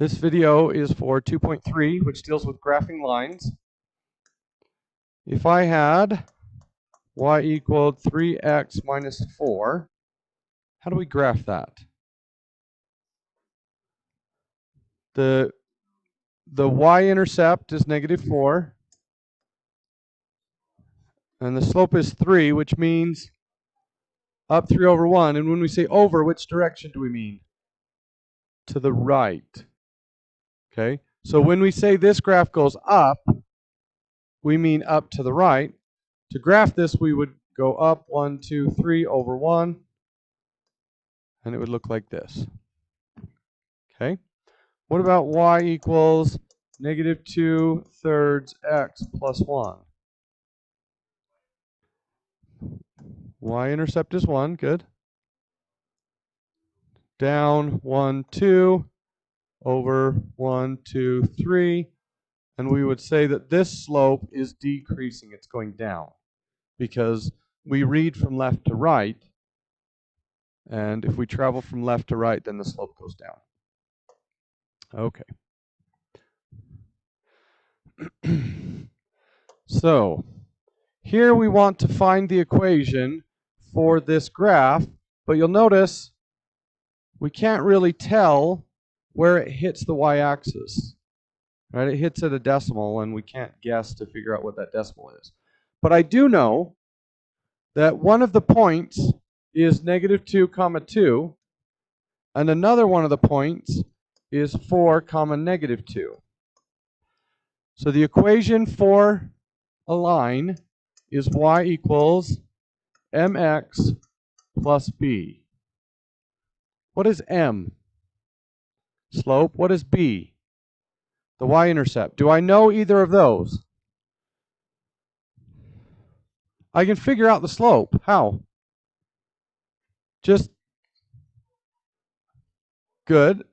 This video is for 2.3, which deals with graphing lines. If I had y equaled 3x minus 4, how do we graph that? The y-intercept is negative 4, and the slope is 3, which means up 3 over 1. And when we say over, which direction do we mean? To the right. Okay, so when we say this graph goes up, we mean up to the right. To graph this, we would go up 1, 2, 3 over 1, and it would look like this. Okay, what about y equals negative 2/3 x plus 1? Y-intercept is 1, good. Down 1, 2 over 1, 2, 3. And we would say that this slope is decreasing, it's going down, because we read from left to right, and if we travel from left to right, then the slope goes down. Okay. So here we want to find the equation for this graph, but you'll notice we can't really tell where it hits the y-axis. Right? It hits at a decimal, and we can't guess to figure out what that decimal is. But I do know that one of the points is negative 2, 2, and another one of the points is 4, negative 2. So the equation for a line is y equals mx plus b. What is m? Slope. What is b? The y-intercept. Do I know either of those? I can figure out the slope. How? Just good.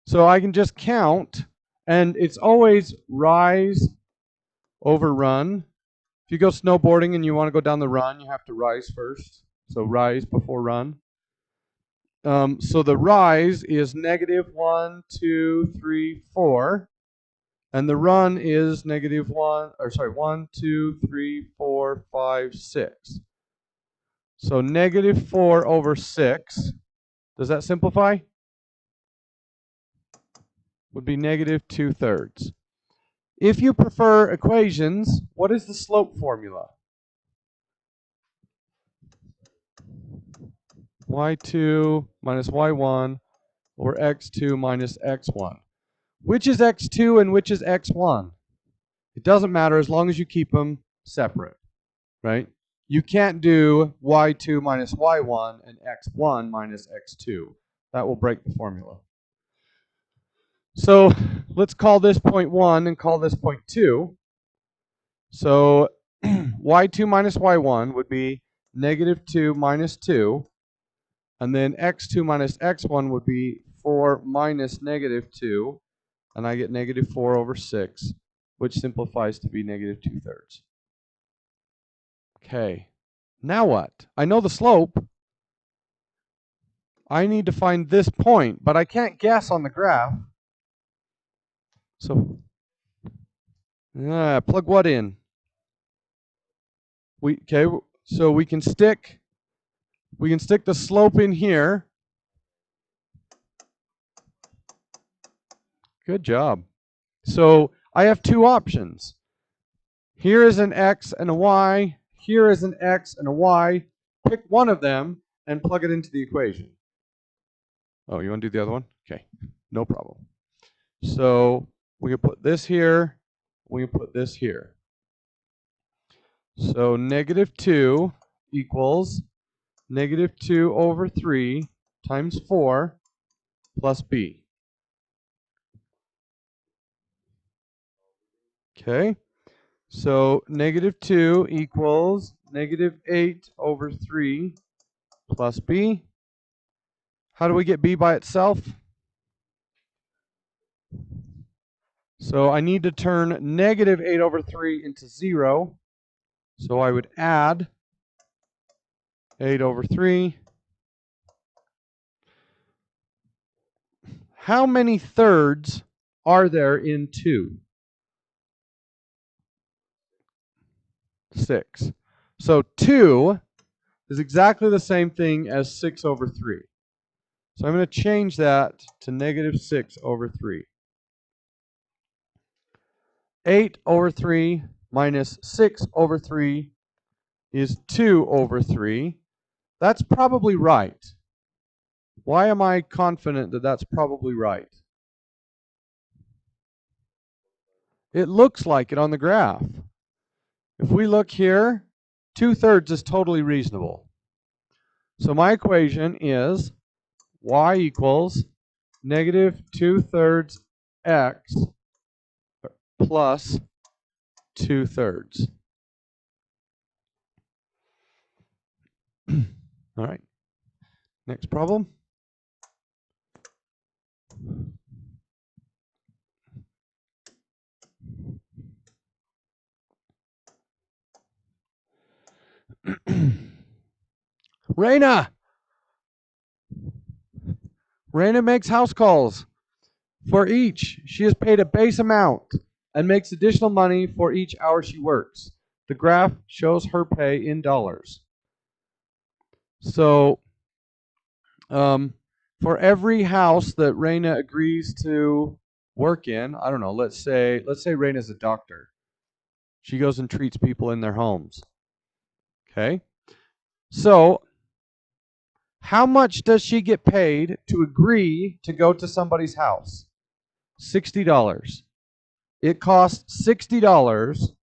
So I can just count, and it's always rise over run. If you go snowboarding and you want to go down the run, you have to rise first. So rise before run. So the rise is negative 1, 2, 3, 4. And the run is negative 1, 2, 3, 4, 5, 6. So negative 4 over 6. Does that simplify? Would be negative 2/3. If you prefer equations, what is the slope formula? y2 minus y1 over x2 minus x1. Which is x2 and which is x1? It doesn't matter as long as you keep them separate, right? You can't do y2 minus y1 and x1 minus x2. That will break the formula. So let's call this point 1 and call this point 2. So y2 minus y1 would be negative 2 minus 2. And then x2 minus x1 would be 4 minus negative 2. And I get negative 4 over 6, which simplifies to be negative 2/3. Okay, now what? I know the slope. I need to find this point, but I can't guess on the graph. So, plug what in? So we can stick the slope in here. Good job. So I have two options. Here is an x and a y. Here is an x and a y. Pick one of them and plug it into the equation. Oh, you want to do the other one? Okay, no problem. So we can put this here. We can put this here. So negative 2 equals negative 2 over 3 times 4 plus b. Okay, so negative 2 equals negative 8 over 3 plus b. How do we get b by itself? So I need to turn negative 8 over 3 into 0. So I would add 8 over 3. How many thirds are there in 2? 6. So 2 is exactly the same thing as 6 over 3. So I'm going to change that to negative 6 over 3. 8 over 3 minus 6 over 3 is 2 over 3. That's probably right. Why am I confident that that's probably right? It looks like it on the graph. If we look here, 2/3 is totally reasonable. So my equation is y equals negative 2/3 x plus 2/3. All right. Next problem. Raina makes house calls. For each, she is paid a base amount and makes additional money for each hour she works. The graph shows her pay in dollars. So, for every house that Raina agrees to work in, I don't know, let's say Raina's a doctor. She goes and treats people in their homes. Okay? So, how much does she get paid to agree to go to somebody's house? $60. It costs $60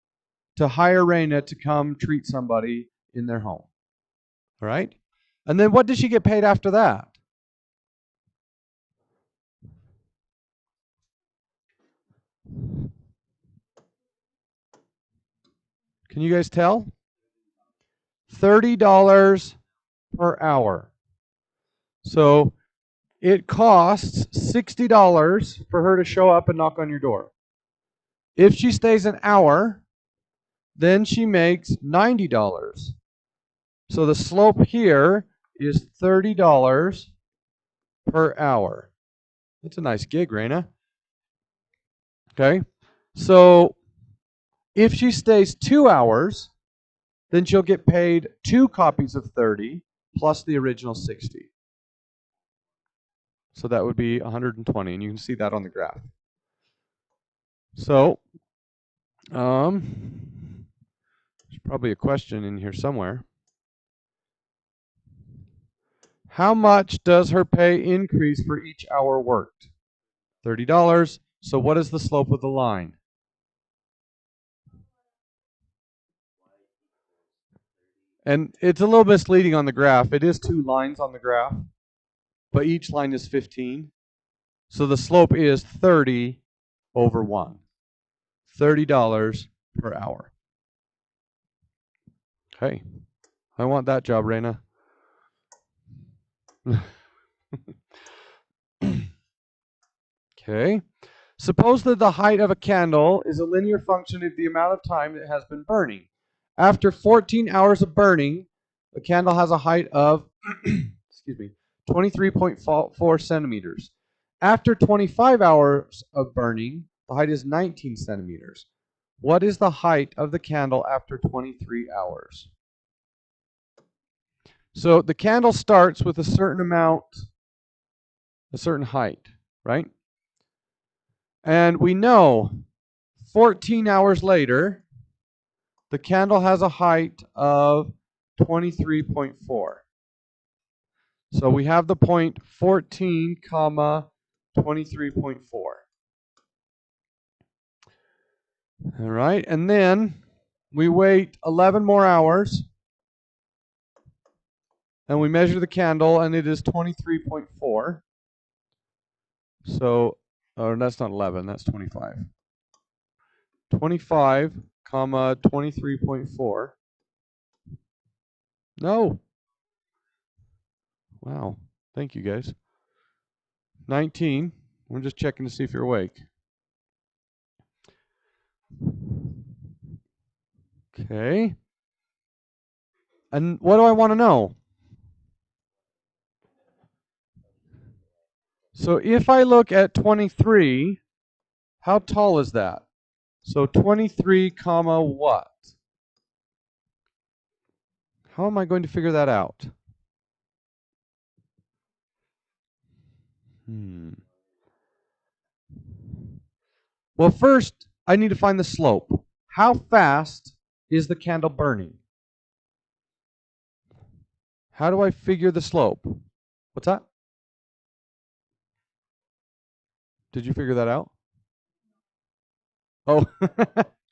to hire Raina to come treat somebody in their home. All right? And then what does she get paid after that? Can you guys tell? $30 per hour. So it costs $60 for her to show up and knock on your door. If she stays an hour, then she makes $90. So the slope here is $30 per hour. That's a nice gig, Raina. Okay. So if she stays 2 hours, then she'll get paid 2 copies of 30 plus the original 60. So that would be 120, and you can see that on the graph. So, there's probably a question in here somewhere. How much does her pay increase for each hour worked? $30. So what is the slope of the line? And it's a little misleading on the graph. It is 2 lines on the graph, but each line is 15. So the slope is 30 over 1. $30 per hour. Okay. I want that job, Raina. Okay. Suppose that the height of a candle is a linear function of the amount of time it has been burning. After 14 hours of burning, the candle has a height of 23.4 centimeters. After 25 hours of burning, the height is 19 centimeters. What is the height of the candle after 23 hours? So the candle starts with a certain amount, a certain height, right? And we know 14 hours later, the candle has a height of 23.4. So we have the point 14, comma 23.4. All right, and then we wait 11 more hours, and we measure the candle, and it is 23.4. So, or that's not 11, that's 25. 25, comma 23.4. No. Wow. Thank you, guys. 19. We're just checking to see if you're awake. Okay. And what do I want to know? So if I look at 23, how tall is that? So 23 comma what? How am I going to figure that out? Well, first, I need to find the slope. How fast is the candle burning? How do I figure the slope? What's that? Did you figure that out? Oh,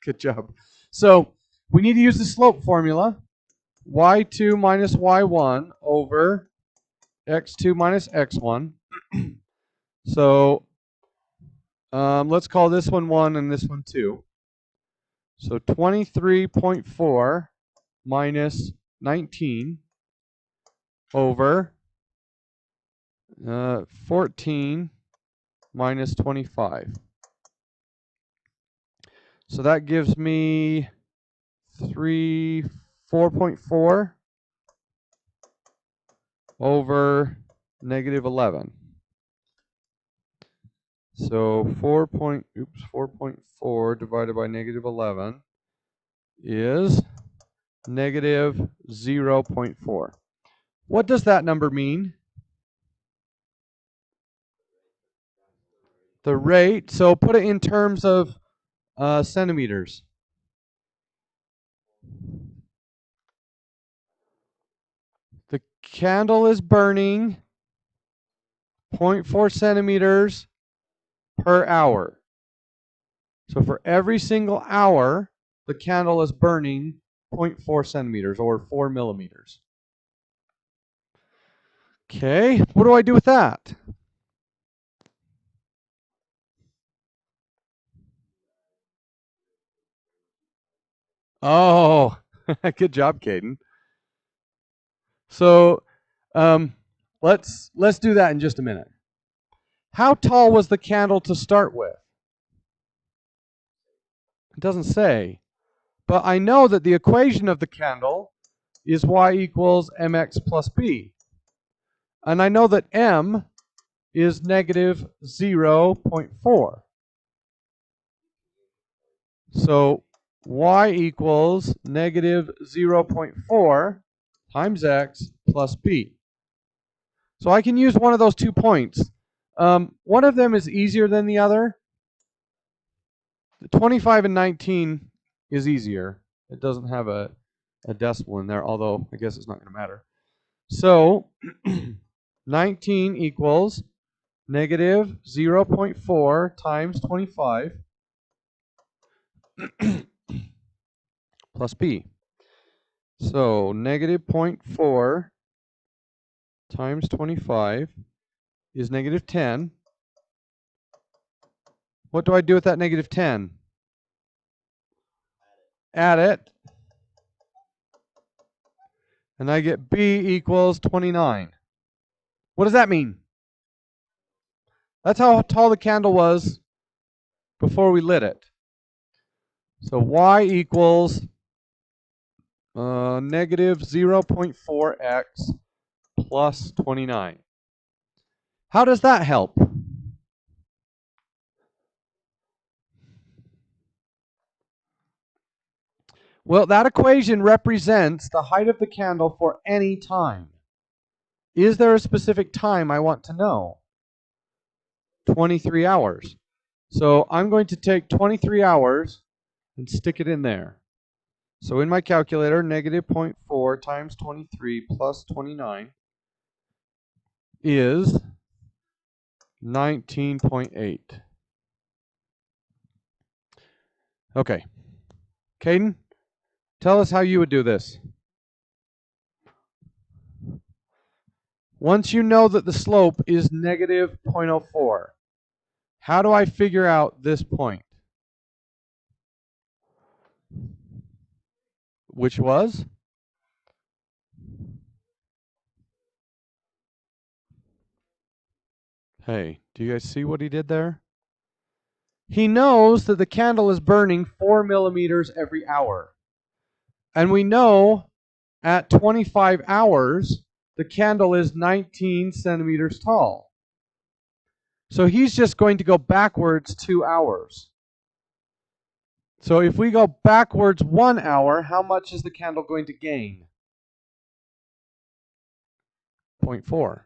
good job. So we need to use the slope formula. Y2 minus Y1 over X2 minus X1. So let's call this one 1 and this one 2. So 23.4 minus 19 over 14 minus 25. So that gives me 4.4 over negative 11. So 4.4 divided by negative 11 is negative 0.4. What does that number mean? The rate, so put it in terms of centimeters. The candle is burning 0.4 centimeters per hour. So for every single hour, the candle is burning 0.4 centimeters or 4 millimeters. Okay, what do I do with that? Oh, good job, Caden. So let's do that in just a minute. How tall was the candle to start with? It doesn't say. But I know that the equation of the candle is y equals mx plus b. And I know that m is negative 0.4. So y equals negative 0.4 times x plus b. So I can use one of those 2 points. One of them is easier than the other. The 25 and 19 is easier. It doesn't have a decimal in there, although I guess it's not going to matter. So 19 equals negative 0.4 times 25 plus b. So negative 0.4 times 25 is negative 10. What do I do with that negative 10? Add it. And I get b equals 29. What does that mean? That's how tall the candle was before we lit it. So y equals negative 0.4x plus 29. How does that help? Well, that equation represents the height of the candle for any time. Is there a specific time I want to know? 23 hours. So I'm going to take 23 hours and stick it in there. So in my calculator, negative 0.4 times 23 plus 29 is 19.8. Okay. Caden, tell us how you would do this. Once you know that the slope is negative 0.04, how do I figure out this point? Which was? Hey, do you guys see what he did there? He knows that the candle is burning 4 millimeters every hour. And we know at 25 hours, the candle is 19 centimeters tall. So he's just going to go backwards 2 hours. So if we go backwards 1 hour, how much is the candle going to gain? 0.4.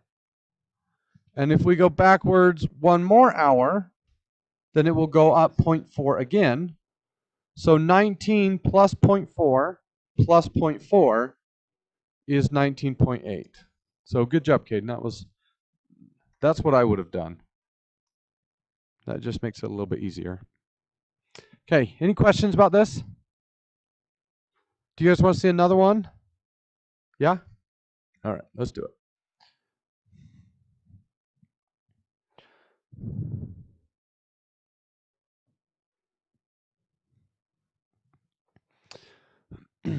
And if we go backwards 1 more hour, then it will go up 0.4 again. So 19 plus 0.4 plus 0.4 is 19.8. So good job, Caden. That's what I would have done. That just makes it a little bit easier. Okay, any questions about this? Do you guys want to see another one? Yeah? All right, let's do it.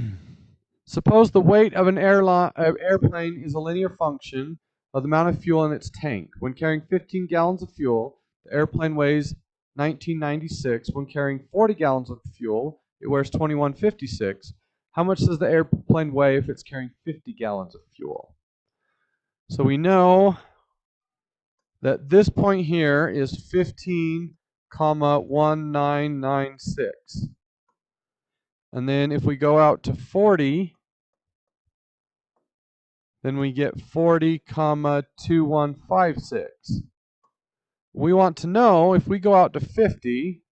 Suppose the weight of an airplane is a linear function of the amount of fuel in its tank. When carrying 15 gallons of fuel, the airplane weighs 1996. When carrying 40 gallons of fuel, it weighs 2156. How much does the airplane weigh if it's carrying 50 gallons of fuel? So we know that this point here is 15,1996. And then if we go out to 40, then we get 40,2156. We want to know, if we go out to 50,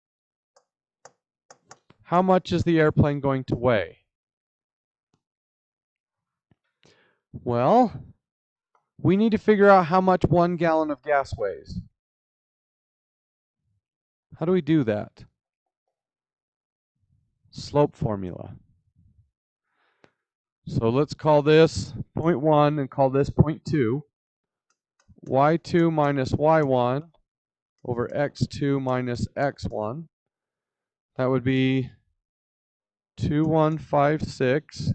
how much is the airplane going to weigh? Well, we need to figure out how much 1 gallon of gas weighs. How do we do that? Slope formula. So let's call this 0.1 and call this 0.2. y2 minus y1 over x2 minus x1. That would be 2156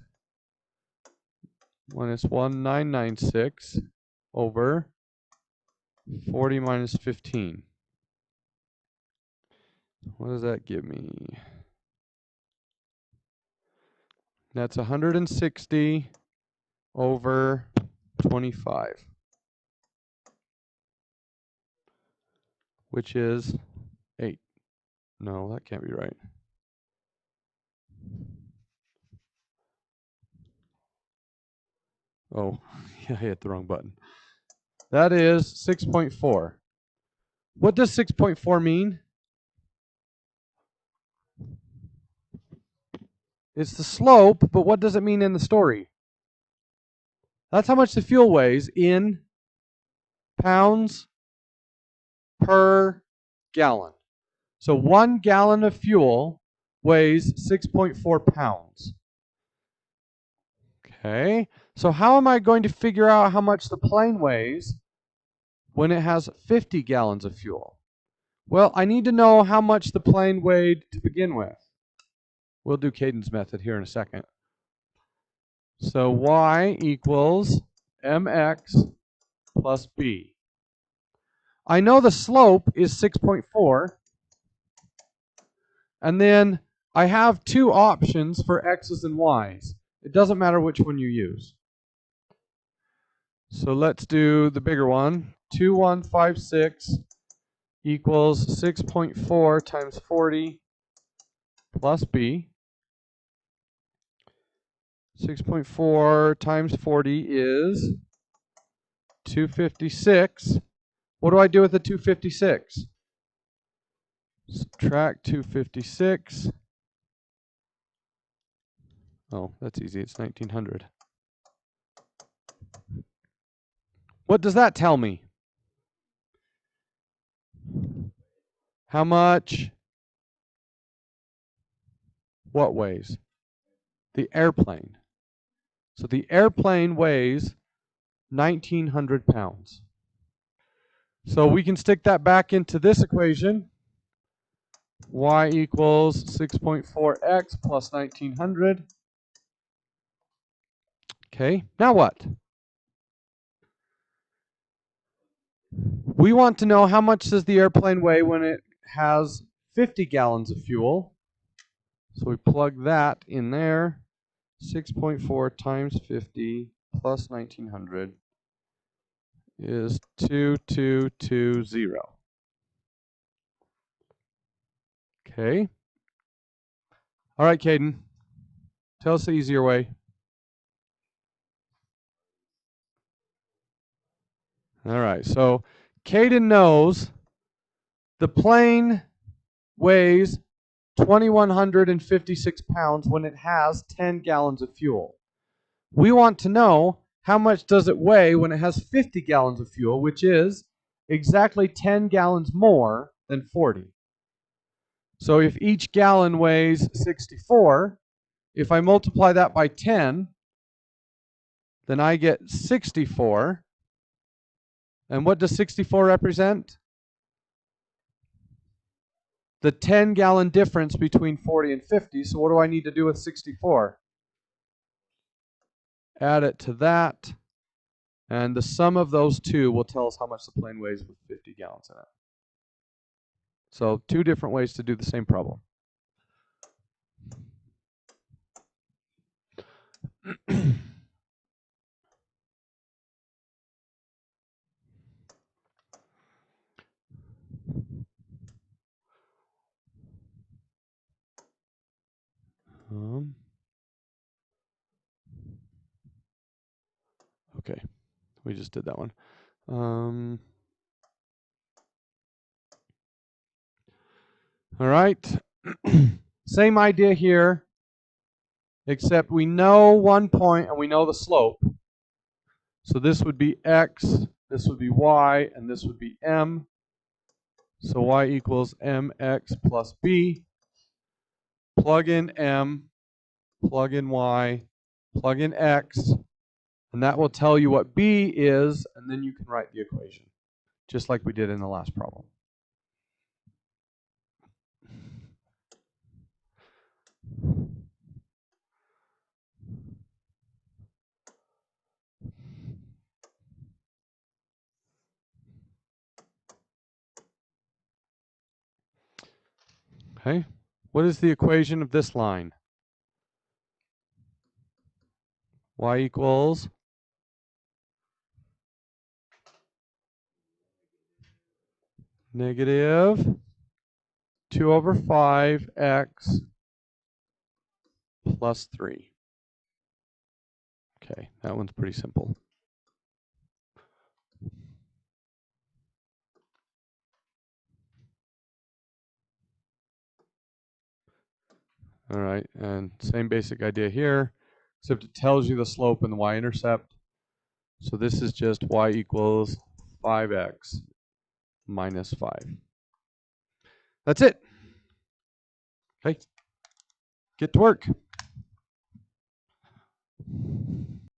minus 1996 over 40 minus 15. What does that give me? That's 160 over 25, which is 8. No, that can't be right. Oh, I hit the wrong button. That is 6.4. What does 6.4 mean? It's the slope, but what does it mean in the story? That's how much the fuel weighs in pounds per gallon. So 1 gallon of fuel weighs 6.4 pounds. Okay, so how am I going to figure out how much the plane weighs when it has 50 gallons of fuel? Well, I need to know how much the plane weighed to begin with. We'll do Caden's method here in a second. So y equals mx plus b. I know the slope is 6.4. And then I have 2 options for x's and y's. It doesn't matter which one you use. So let's do the bigger one. 2156 equals 6.4 times 40 plus b. 6.4 times 40 is 256. What do I do with the 256? Subtract 256. Oh, that's easy. It's 1900. What does that tell me? How much? What weighs? The airplane. So the airplane weighs 1,900 pounds. So we can stick that back into this equation. Y equals 6.4x plus 1,900. Okay, now what? We want to know how much does the airplane weigh when it has 50 gallons of fuel. So we plug that in there. 6.4 times 50 plus 1,900 is 2220. Okay. All right, Caden. Tell us the easier way. All right, so Caden knows the plane weighs 2,156 pounds when it has 10 gallons of fuel. We want to know how much does it weigh when it has 50 gallons of fuel, which is exactly 10 gallons more than 40. So if each gallon weighs 64, if I multiply that by 10, then I get 64. And what does 64 represent? The 10-gallon difference between 40 and 50. So what do I need to do with 64? Add it to that. And the sum of those two will tell us how much the plane weighs with 50 gallons in it. So 2 different ways to do the same problem. Okay, we just did that one. All right, same idea here, except we know one point and we know the slope. So this would be x, this would be y, and this would be m. So y equals mx plus b. Plug in m, plug in y, plug in x, and that will tell you what b is, and then you can write the equation, just like we did in the last problem. Okay, what is the equation of this line? Y equals negative 2 over 5x plus 3. Okay, that one's pretty simple. All right, and same basic idea here, except it tells you the slope and the y-intercept. So this is just y equals 5x minus 5. That's it. Okay, get to work.